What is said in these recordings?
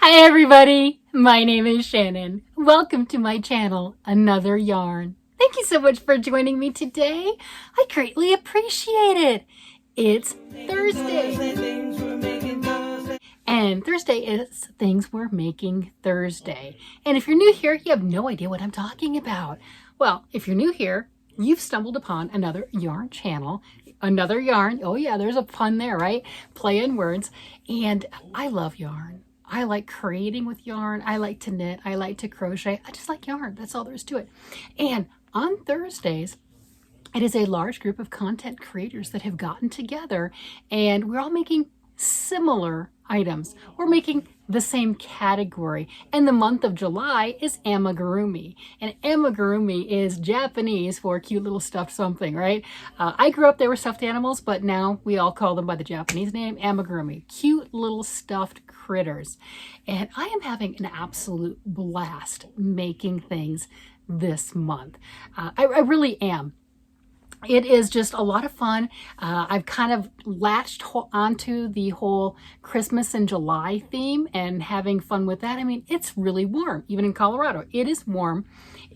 Hi everybody, my name is Shannon. Welcome to my channel, Another Yarn. Thank you so much for joining me today. I greatly appreciate it. It's Thursday. And Thursday is Things We're Making Thursday. And if you're new here, you have no idea what I'm talking about. Well, if you're new here, you've stumbled upon another yarn channel. Another yarn. Oh yeah, there's a pun there, right? Play in words. And I love yarn. I like creating with yarn. I like to knit. I like to crochet. I just like yarn. That's all there is to it. And on Thursdays, it is a large group of content creators that have gotten together and we're all making similar items. We're making the same category. And the month of July is Amigurumi. And Amigurumi is Japanese for cute little stuffed something, right? I grew up, they were stuffed animals, but now we all call them by the Japanese name, Amigurumi. Cute little stuffed critters. And I am having an absolute blast making things this month. I really am. It is just a lot of fun. I've kind of latched onto the whole Christmas in July theme and having fun with that. I mean, it's really warm, even in Colorado. It is warm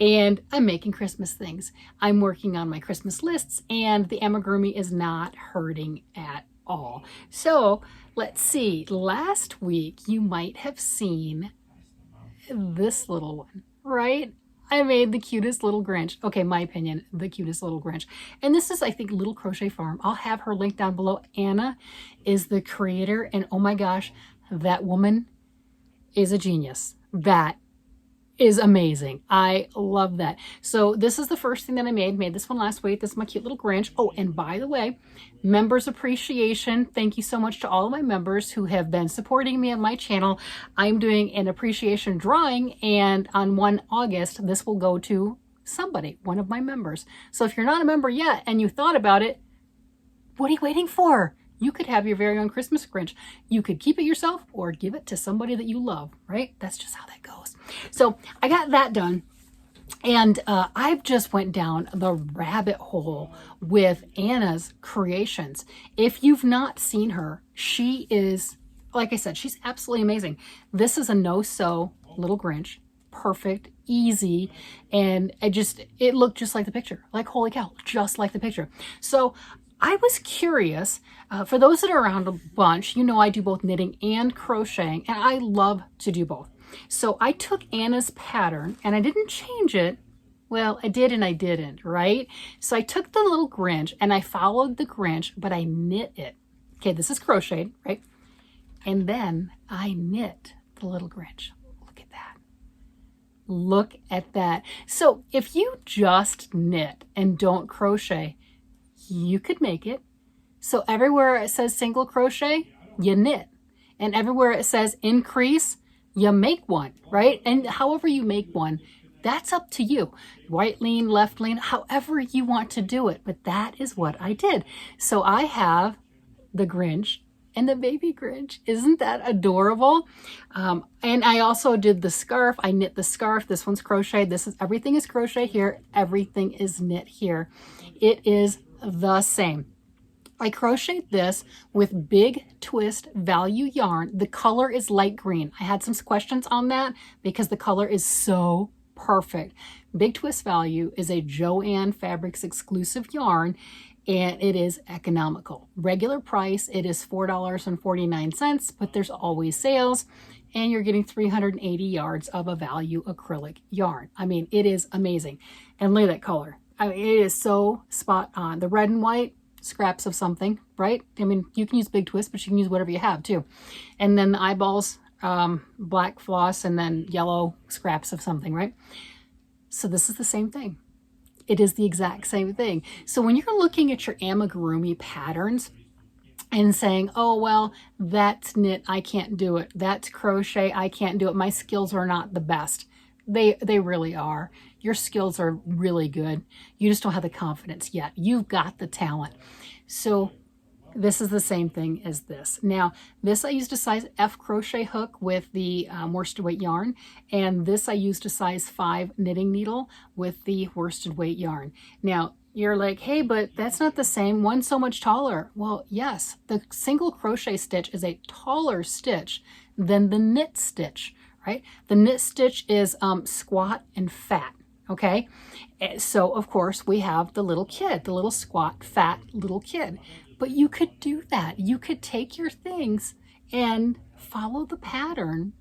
and I'm making Christmas things. I'm working on my Christmas lists and the amigurumi is not hurting at all. So let's see. Last week, you might have seen this little one, right? I made the cutest little Grinch. Okay, my opinion, the cutest little Grinch. And this is, I think, Little Crochet Farm. I'll have her link down below. Anna is the creator, and oh my gosh, that woman is a genius. That is amazing. I love that. So this is the first thing that I made this one last week. This is my cute little Grinch. Oh, and by the way, members appreciation. Thank you so much to all of my members who have been supporting me on my channel. I'm doing an appreciation drawing, and on 1 August, this will go to somebody, one of my members. So if you're not a member yet and you thought about it, what are you waiting for? You could have your very own Christmas Grinch. You could keep it yourself or give it to somebody that you love, right? That's just how that goes. So I got that done. And I've just went down the rabbit hole with Anna's creations. If you've not seen her, she is, like I said, she's absolutely amazing. This is a no-sew little Grinch. Perfect, easy, and it looked just like the picture. Like, holy cow, just like the picture. So I was curious, for those that are around a bunch, you know I do both knitting and crocheting, and I love to do both. So I took Anna's pattern, and I didn't change it. Well, I did and I didn't, right? So I took the little Grinch, and I followed the Grinch, but I knit it. Okay, this is crocheted, right? And then I knit the little Grinch. Look at that. Look at that. So if you just knit and don't crochet, you could make it. So everywhere it says single crochet, you knit. And everywhere it says increase, you make one, right? And however you make one, that's up to you. Right lean, left lean, however you want to do it. But that is what I did. So I have the Grinch and the baby Grinch. Isn't that adorable? And I also did the scarf. I knit the scarf. This one's crocheted. Everything is crochet here. Everything is knit here. It is the same. I crocheted this with Big Twist Value yarn. The color is light green. I had some questions on that because the color is so perfect. Big Twist Value is a Joann Fabrics exclusive yarn, and it is economical. Regular price, it is $4.49, but there's always sales, and you're getting 380 yards of a value acrylic yarn. I mean, it is amazing. And look at that color. I mean, it is so spot on. The red and white, scraps of something, right? I mean, you can use Big Twist, but you can use whatever you have too. And then the eyeballs, black floss, and then yellow scraps of something, right? So this is the same thing. It is the exact same thing. So when you're looking at your amigurumi patterns and saying, oh, well, that's knit, I can't do it. That's crochet, I can't do it. My skills are not the best. They really are. Your skills are really good. You just don't have the confidence yet. You've got the talent. So this is the same thing as this. Now, this I used a size F crochet hook with the worsted weight yarn, and this I used a size 5 knitting needle with the worsted weight yarn. Now, You're like, hey, but that's not the same. One's so much taller. Well, yes, the single crochet stitch is a taller stitch than the knit stitch, right? The knit stitch is squat and fat, okay? So, of course, we have the little kid, the little squat, fat little kid. But you could do that. You could take your things and follow the pattern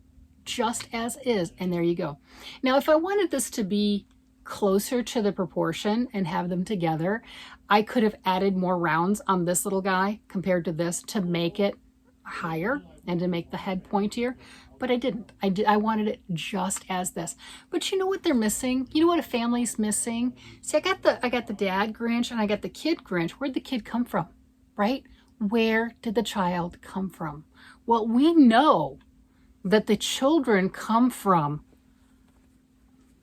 just as is, and there you go. Now, if I wanted this to be closer to the proportion and have them together, I could have added more rounds on this little guy compared to this to make it higher and to make the head pointier, but I didn't. I wanted it just as this. But you know what they're missing? You know what a family's missing? See, I got the dad Grinch and I got the kid Grinch. Where'd the kid come from, right? Where did the child come from? Well, we know that the children come from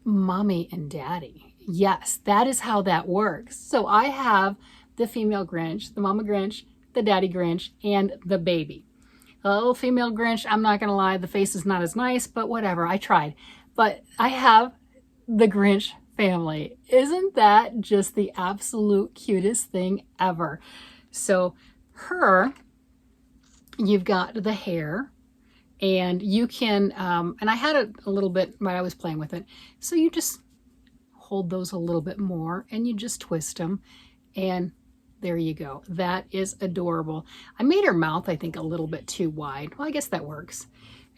mommy and daddy. Yes, that is how that works. So I have the female Grinch, the mama Grinch, the daddy Grinch, and the baby. The little female Grinch, I'm not going to lie, the face is not as nice, but whatever, I tried. But I have the Grinch family. Isn't that just the absolute cutest thing ever? So her, you've got the hair, and you can, and I had it a little bit, but I was playing with it. So you just hold those a little bit more and you just twist them, and there you go. That is adorable. I made her mouth, I think, a little bit too wide. Well, I guess that works.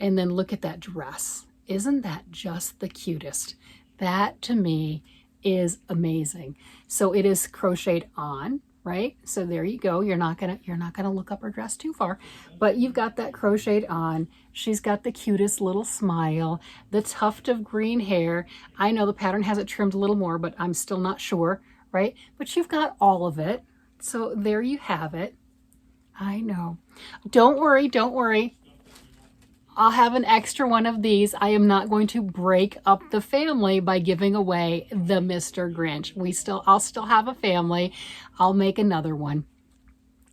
And then look at that dress. Isn't that just the cutest? That to me is amazing. So it is crocheted on, right? So there you go. You're not gonna look up her dress too far, but you've got that crocheted on. She's got the cutest little smile, the tuft of green hair. I know the pattern has it trimmed a little more, but I'm still not sure, right? But you've got all of it. So there you have it. I know. Don't worry, don't worry. I'll have an extra one of these. I am not going to break up the family by giving away the Mr. Grinch. I'll still have a family. I'll make another one.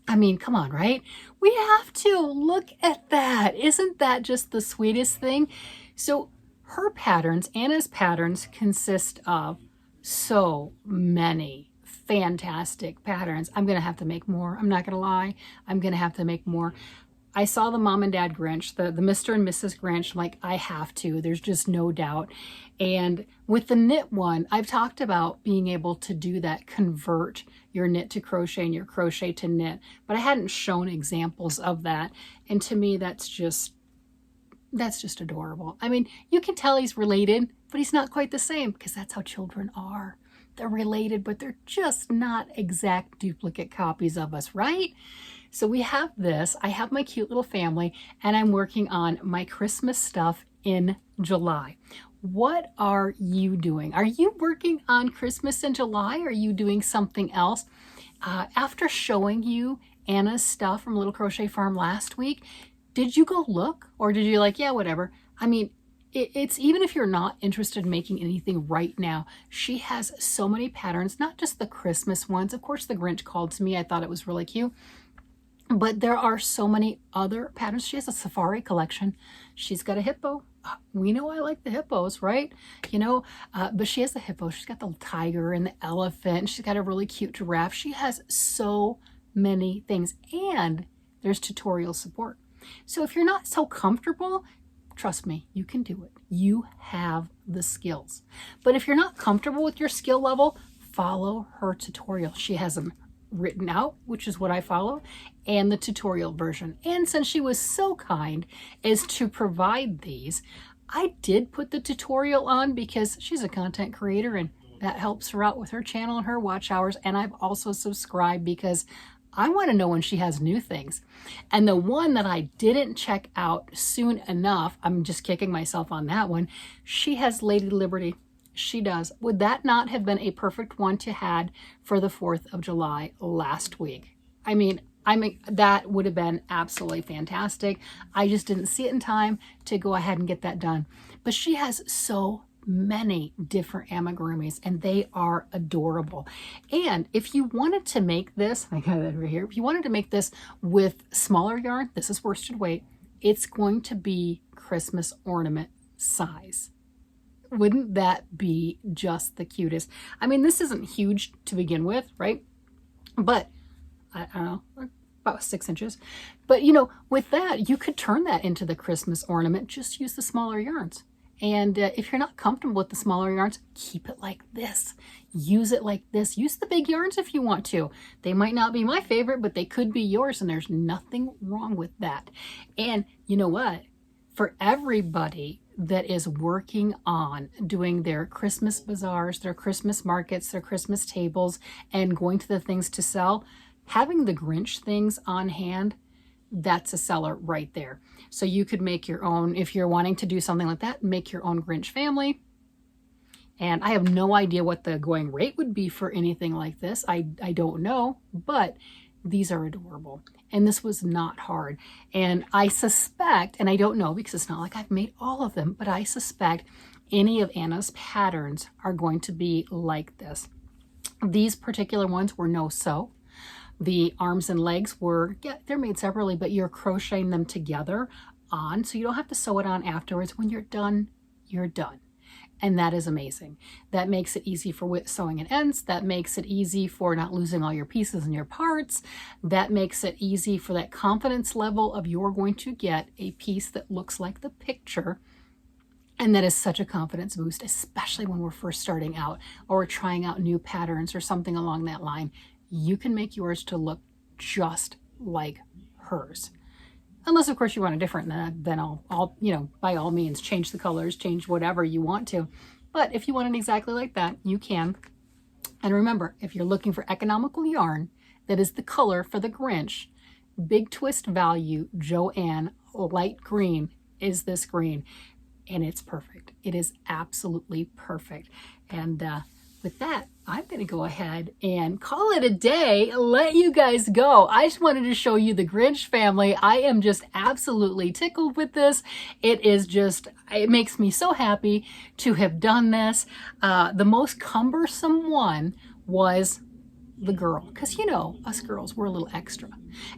I mean, come on, right? We have to. Look at that. Isn't that just the sweetest thing? So her patterns, Anna's patterns, consist of so many fantastic patterns. I'm going to have to make more. I'm not going to lie. I'm going to have to make more. I saw the mom and dad Grinch, the Mr. and Mrs. Grinch. I'm like, I have to. There's just no doubt. And with the knit one, I've talked about being able to do that, convert your knit to crochet and your crochet to knit. But I hadn't shown examples of that. And to me, that's just adorable. I mean, you can tell he's related, but he's not quite the same, because that's how children are. They're related, but they're just not exact duplicate copies of us, right? So we have this. I have my cute little family, and I'm working on my Christmas stuff in July. What are you doing? Are you working on Christmas in July? Or are you doing something else? After showing you Anna's stuff from Little Crochet Farm last week, did you go look? Or did you like, yeah, whatever? I mean, it's even if you're not interested in making anything right now, she has so many patterns, not just the Christmas ones. Of course, the Grinch called to me. I thought it was really cute. But there are so many other patterns. She has a safari collection. She's got a hippo. We know I like the hippos, right? You know, but she has the hippo. She's got the tiger and the elephant. She's got a really cute giraffe. She has so many things. And there's tutorial support. So if you're not so comfortable, trust me, you can do it. You have the skills. But if you're not comfortable with your skill level, follow her tutorial. She has them written out, which is what I follow, and the tutorial version. And since she was so kind as to provide these, I did put the tutorial on because she's a content creator and that helps her out with her channel and her watch hours. And I've also subscribed because I want to know when she has new things. And the one that I didn't check out soon enough, I'm just kicking myself on that one, she has Lady Liberty. She does. Would that not have been a perfect one to had for the 4th of July last week? I mean, that would have been absolutely fantastic. I just didn't see it in time to go ahead and get that done. But she has so many different amigurumis, and they are adorable. And if you wanted to make this, I got it over here, if you wanted to make this with smaller yarn, this is worsted weight, it's going to be Christmas ornament size. Wouldn't that be just the cutest? I mean, this isn't huge to begin with, right? But I don't know, about 6 inches. But you know, with that, you could turn that into the Christmas ornament. Just use the smaller yarns. And if you're not comfortable with the smaller yarns, keep it like this. Use it like this. Use the big yarns if you want to. They might not be my favorite, but they could be yours, and there's nothing wrong with that. And you know what? For everybody that is working on doing their Christmas bazaars, their Christmas markets, their Christmas tables, and going to the things to sell, having the Grinch things on hand, that's a seller right there. So you could make your own, if you're wanting to do something like that, make your own Grinch family. And I have no idea what the going rate would be for anything like this. I don't know, but these are adorable. And this was not hard. And I suspect, and I don't know because it's not like I've made all of them, but I suspect any of Anna's patterns are going to be like this. These particular ones were no sew. The arms and legs were, yeah, they're made separately, but you're crocheting them together on, so you don't have to sew it on afterwards. When you're done, you're done. And that is amazing. That makes it easy for sewing at ends. That makes it easy for not losing all your pieces and your parts. That makes it easy for that confidence level of you're going to get a piece that looks like the picture. And that is such a confidence boost, especially when we're first starting out or we're trying out new patterns or something along that line. You can make yours to look just like hers. Unless, of course, you want it different, then I'll, you know, by all means, change the colors, change whatever you want to. But if you want it exactly like that, you can. And remember, if you're looking for economical yarn that is the color for the Grinch, big twist value, Joanne, light green is this green. And it's perfect. It is absolutely perfect. And with that, I'm going to go ahead and call it a day, let you guys go. I just wanted to show you the Grinch family. I am just absolutely tickled with this. It is just, it makes me so happy to have done this. The most cumbersome one was the girl, because you know, us girls, we're a little extra.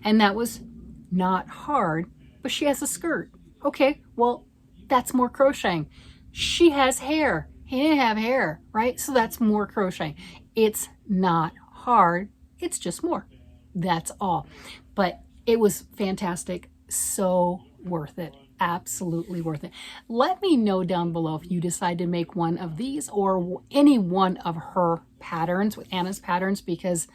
And that was not hard, but she has a skirt. Okay, well, that's more crocheting. She has hair. He didn't have hair, right? So that's more crocheting. It's not hard. It's just more. That's all. But it was fantastic. So worth it. Absolutely worth it. Let me know down below if you decide to make one of these or any one of her patterns, with Anna's patterns, because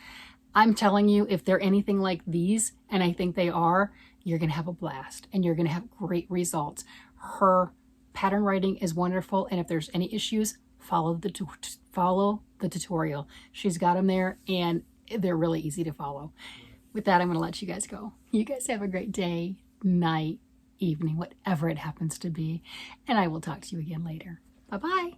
I'm telling you, if they're anything like these, and I think they are, you're going to have a blast and you're going to have great results. Her pattern writing is wonderful, and if there's any issues, follow the tutorial. She's got them there, and they're really easy to follow. With that, I'm going to let you guys go. You guys have a great day, night, evening, whatever it happens to be, and I will talk to you again later. Bye-bye.